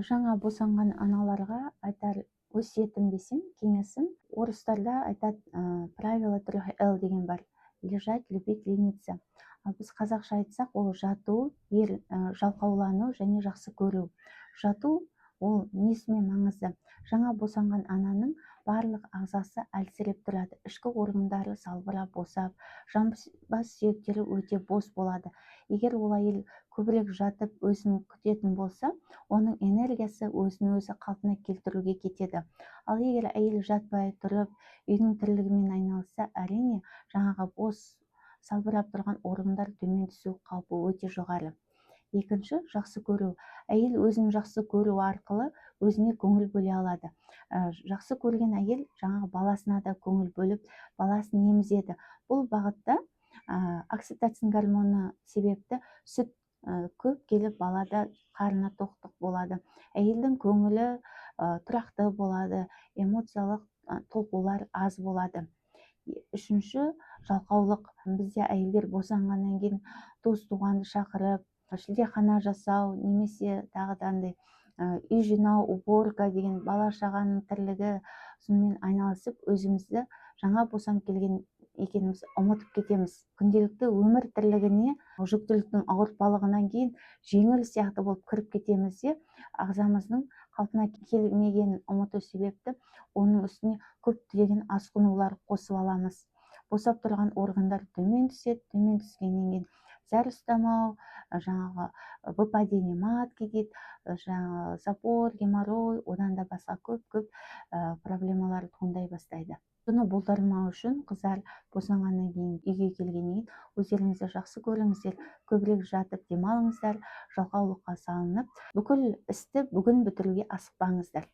Жаңа босанған аналарға айтар өсиетім десем, кеңесім, орыстарда айтады, правило 3Л деген бар: лежать, любить, лениться. Ал біз қазақша айтсақ, ол жату, жалқаулану және жақсы көру. Жату ол несімен маңызды? Жаңа босанған ананың барлық ағзасы әлсіреп тұрады, ішкі органдары салбырап босап, жамбас сүйектері өте бос болады. Егер ол әйел көбірек жатып өзін күтетін болса, оның энергиясы өзін өзі қалпына келтіруге кетеді. Ал егер әйел жатпай тұрып, үйдің тірлігімен айналысса, әрине жаңағы бос салбырап тұрған органдар төмен түсу қаупі өте жоғары. Екінші, жақсы көру. Әйел өзін жақсы көру арқылы өзіне көңіл бөле алады. Жақсы көрген әйел жаңағы баласына да көңіл бөліп, баласын емізеді. Бұл бағытта окситоцин гормоны себепті сүт көп келіп балада қарны тоқтық болады. Әйелдің көңілі тұрақты болады, эмоциялық толқулар аз болады. Үшінші, жалқаулық. Бізде әйелдер босанғаннан кейін туыс-туғанды шақырып, шілдехана жасау, немесе тағыдандай үй жинау, уборка деген бала-шағаның тірлігі, сонымен айналысып, өзімізді жаңа босанып келген екеніміз ұмытып кетеміз. Күнделікті өмір тірлігіне жүктіліктің ауыртпалығынан кейін жеңіл сияқты болып кіріп кетеміз де, ағзамыздың қалпына келмегенін ұмыту себепті оның үстіне көптеген асқынулар қосып аламыз. Босап тұрған органдар төмен түседі, төмен түскеннен кейін зәр ұстамау, жаңағы выпадение матки дейді, жаңағы запор, геморрой, одан да басқа көп проблемалар туындай бастайды. Бұны болдырмау үшін қыздар босанғаннан кейін, үйге келгеннен кейін өздеріңізді жақсы көріңіздер, көбірек жатып демалыңыздар, жалқаулыққа салынып, бүкіл істі бүгін бітіруге асықпаңыздар.